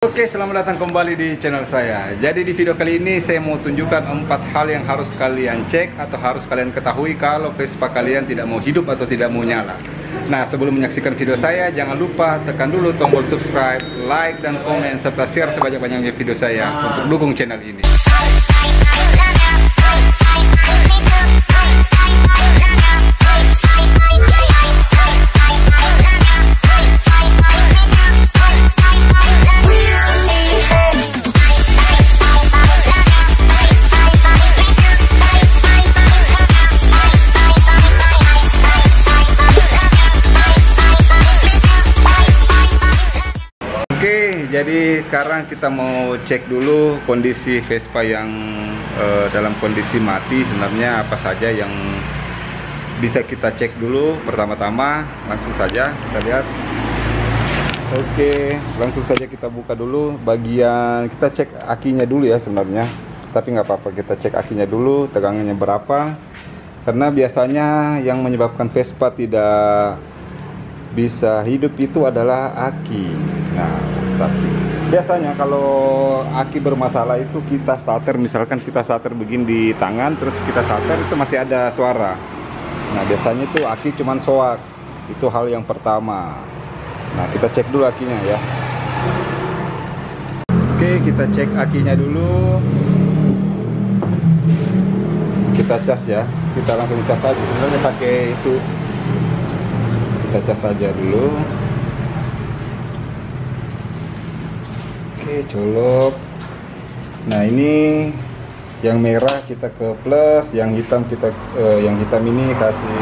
Oke, selamat datang kembali di channel saya. Jadi di video kali ini saya mau tunjukkan 4 hal yang harus kalian cek atau harus kalian ketahui kalau Vespa kalian tidak mau hidup atau tidak mau nyala. Nah, sebelum menyaksikan video saya, jangan lupa tekan dulu tombol subscribe, like, dan komen, serta share sebanyak-banyaknya video saya untuk dukung channel ini. Jadi sekarang kita mau cek dulu kondisi Vespa yang dalam kondisi mati. Sebenarnya apa saja yang bisa kita cek dulu. Pertama-tama langsung saja kita lihat. Oke, langsung saja kita buka dulu bagian, kita cek akinya dulu ya sebenarnya. Tapi nggak apa-apa, kita cek akinya dulu, tegangannya berapa. Karena biasanya yang menyebabkan Vespa tidak bisa hidup itu adalah aki. Nah, tapi biasanya kalau aki bermasalah itu kita starter, misalkan kita starter begini di tangan, terus kita starter itu masih ada suara. Nah, biasanya itu aki cuman soak. Itu hal yang pertama. Nah, kita cek dulu akinya ya. Oke, kita cek akinya dulu. Kita cas ya. Kita langsung cas aja. Sebenarnya pakai itu. Kita cas saja dulu. Oke, colok. Nah, ini yang merah kita ke plus, yang hitam kita yang hitam ini kasih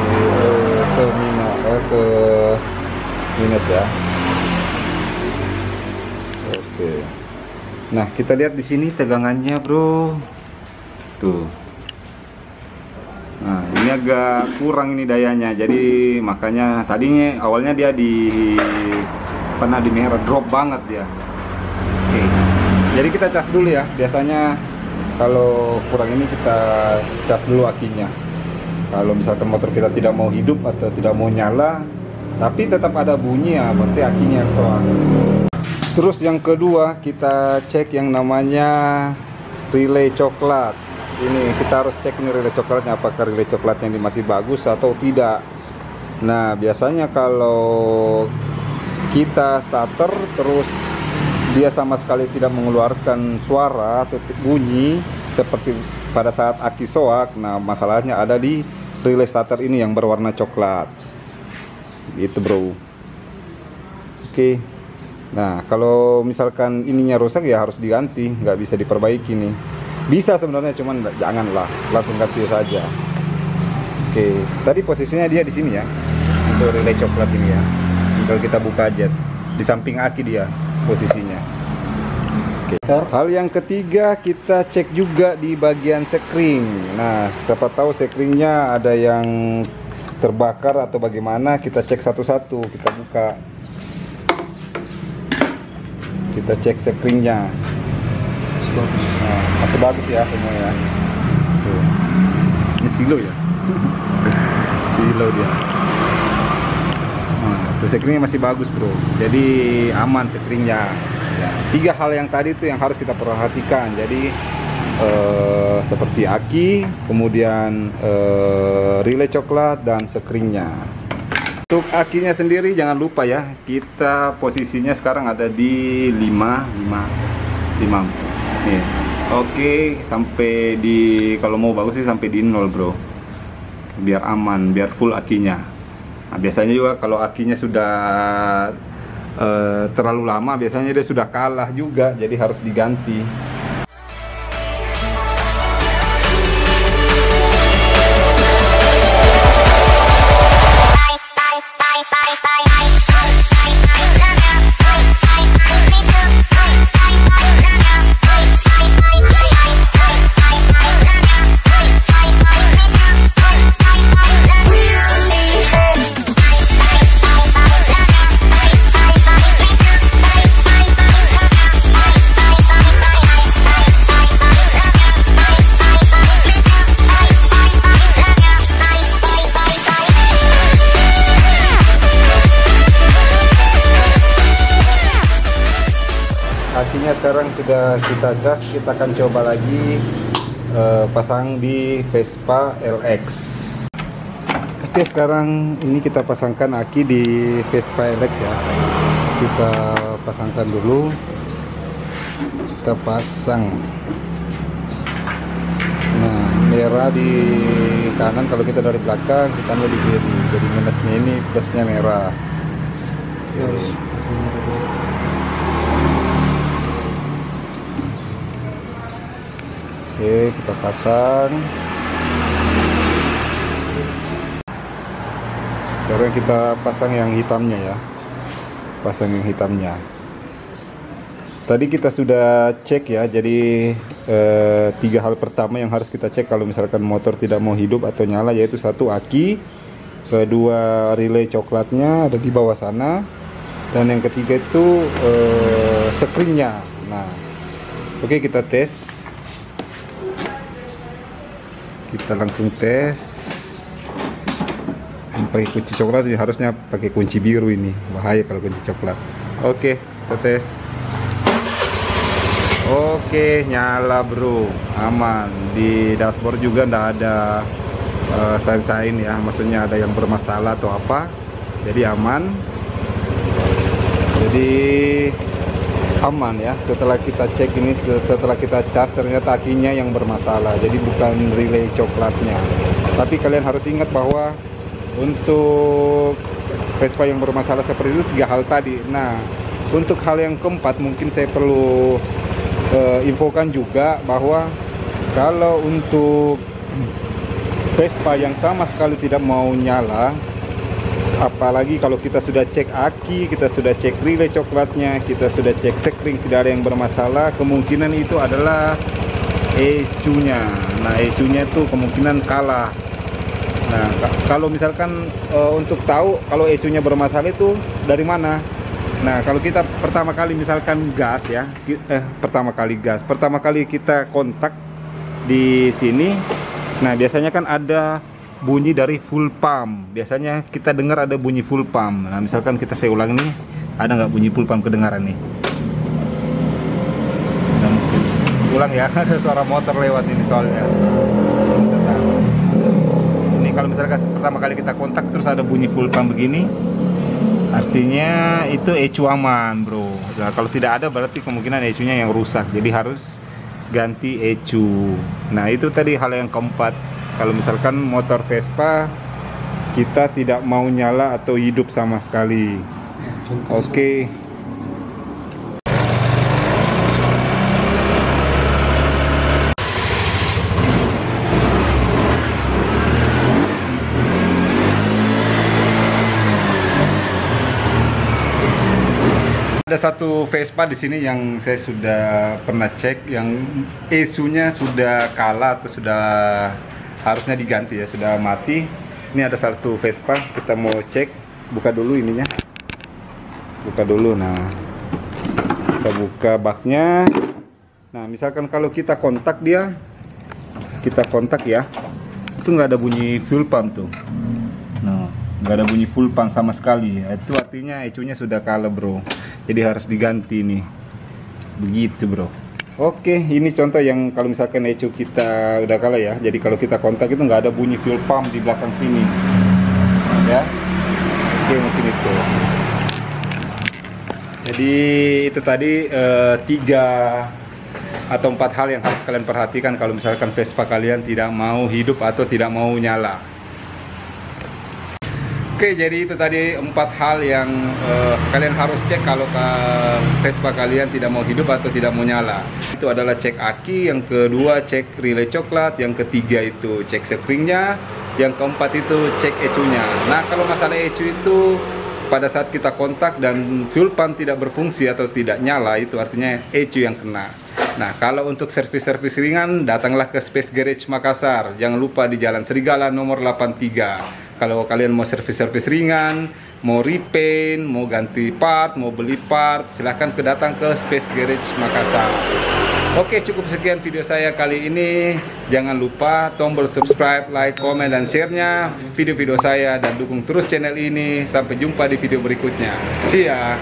ke minus ya. Oke. Nah, kita lihat di sini tegangannya, bro. Tuh. Nah, ini agak kurang ini dayanya, jadi makanya tadinya awalnya dia pernah di merah, drop banget dia. Oke, jadi kita cas dulu ya. Biasanya kalau kurang ini kita cas dulu akinya. Kalau misalkan motor kita tidak mau hidup atau tidak mau nyala, tapi tetap ada bunyi ya, berarti akinya yang soal. Terus yang kedua kita cek yang namanya relay coklat. Ini kita harus cek nih relay coklatnya, apakah relay coklatnya ini masih bagus atau tidak. Nah, biasanya kalau kita starter terus dia sama sekali tidak mengeluarkan suara atau bunyi seperti pada saat aki soak, nah masalahnya ada di relay starter ini yang berwarna coklat. Gitu, bro. Oke. Nah, kalau misalkan ininya rusak ya harus diganti, nggak bisa diperbaiki nih. Bisa sebenarnya, cuman janganlah, langsung ganti saja. Oke, tadi posisinya dia di sini ya, untuk relay coklat ini ya. Kalau kita buka aja, di samping aki dia posisinya. Oke. Hal yang ketiga kita cek juga di bagian sekring. Nah, siapa tahu sekringnya ada yang terbakar atau bagaimana, kita cek satu-satu, kita buka. Kita cek sekringnya. Nah, masih bagus ya semua ya. Tuh. Ini silo ya. Silo dia. Nah, tuh sekringnya masih bagus, bro. Jadi aman sekringnya. Ya. 3 hal yang tadi itu yang harus kita perhatikan. Jadi seperti aki, kemudian relay coklat dan sekringnya. Untuk akinya sendiri jangan lupa ya, kita posisinya sekarang ada di 5. Nih. Oke, sampai di, kalau mau bagus sih sampai di 0, bro. Biar aman, biar full akinya. Nah, biasanya juga kalau akinya sudah terlalu lama, biasanya dia sudah kalah juga, jadi harus diganti. akinya sekarang sudah kita gas, kita akan coba lagi pasang di Vespa LX. Oke, sekarang ini kita pasangkan aki di Vespa LX ya. Kita pasangkan dulu. Kita pasang. Nah, merah di kanan kalau kita dari belakang, kita ambil di kiri. Jadi minusnya ini, plusnya merah. Oke. Oke, kita pasang. Sekarang kita pasang yang hitamnya ya. Pasang yang hitamnya. Tadi kita sudah cek ya. Jadi 3 hal pertama yang harus kita cek kalau misalkan motor tidak mau hidup atau nyala, yaitu 1 aki, kedua relay coklatnya ada di bawah sana, dan yang ketiga itu screennya. Nah, oke, kita tes. Kita langsung tes. Pakai kunci coklat, ini harusnya pakai kunci biru, ini bahaya kalau kunci coklat. Oke, kita tes. Oke, nyala bro, aman. Di dashboard juga ndak ada sign-sign ya, maksudnya ada yang bermasalah atau apa, jadi aman. Jadi aman ya. Setelah kita cek ini, setelah kita cas, ternyata akinya yang bermasalah, jadi bukan relay coklatnya. Tapi kalian harus ingat bahwa untuk Vespa yang bermasalah seperti itu 3 hal tadi. Nah, untuk hal yang keempat mungkin saya perlu infokan juga bahwa kalau untuk Vespa yang sama sekali tidak mau nyala, apalagi kalau kita sudah cek aki, kita sudah cek relay coklatnya, kita sudah cek sekring, tidak ada yang bermasalah, kemungkinan itu adalah ECU-nya. Nah, ECU-nya itu kemungkinan kalah. Nah, kalau misalkan untuk tahu kalau ECU-nya bermasalah itu dari mana? Nah, kalau kita pertama kali misalkan gas ya, pertama kali kita kontak di sini. Nah, biasanya kan ada bunyi dari full pump. Biasanya kita dengar ada bunyi full pump. Nah, misalkan saya ulang nih, ada nggak bunyi full pump kedengaran nih? Nah, mungkin ulang ya, ada suara motor lewat ini soalnya. Kalau misalkan pertama kali kita kontak terus ada bunyi full pump begini, artinya itu ECU aman bro. Nah, kalau tidak ada berarti kemungkinan ECU-nya yang rusak, jadi harus ganti ECU. Nah, itu tadi hal yang keempat. Kalau misalkan motor Vespa kita tidak mau nyala atau hidup sama sekali. Oke. Ada satu Vespa di sini yang saya sudah pernah cek, yang ECU-nya sudah kalah atau sudah harusnya diganti ya, sudah mati. Ini ada satu Vespa, kita mau cek. Buka dulu ininya. Buka dulu. Nah, kita buka baknya. Nah, misalkan kalau kita kontak dia, kita kontak ya, itu nggak ada bunyi fuel pump tuh. Nah, nggak ada bunyi full pump sama sekali. Itu artinya ECU-nya sudah kalah bro, jadi harus diganti nih, begitu bro. Oke, ini contoh yang kalau misalkan ECU kita udah kalah ya, jadi kalau kita kontak itu nggak ada bunyi fuel pump di belakang sini ya. Oke, mungkin itu. Jadi itu tadi 3 atau 4 hal yang harus kalian perhatikan kalau misalkan Vespa kalian tidak mau hidup atau tidak mau nyala. Oke, jadi itu tadi 4 hal yang kalian harus cek kalau Vespa kalian tidak mau hidup atau tidak mau nyala. Itu adalah cek aki, yang kedua cek relay coklat, yang ketiga itu cek springnya, yang keempat itu cek ECU-nya. Nah, kalau masalah ECU itu pada saat kita kontak dan fuel pump tidak berfungsi atau tidak nyala, itu artinya ECU yang kena. Nah, kalau untuk servis-servis ringan, datanglah ke Space Garage Makassar. Jangan lupa di Jalan Serigala nomor 83. Kalau kalian mau servis-servis ringan, mau repaint, mau ganti part, mau beli part, silahkan datang ke Space Garage Makassar. Oke, cukup sekian video saya kali ini. Jangan lupa tombol subscribe, like, komen, dan share-nya video-video saya, dan dukung terus channel ini. Sampai jumpa di video berikutnya. See ya!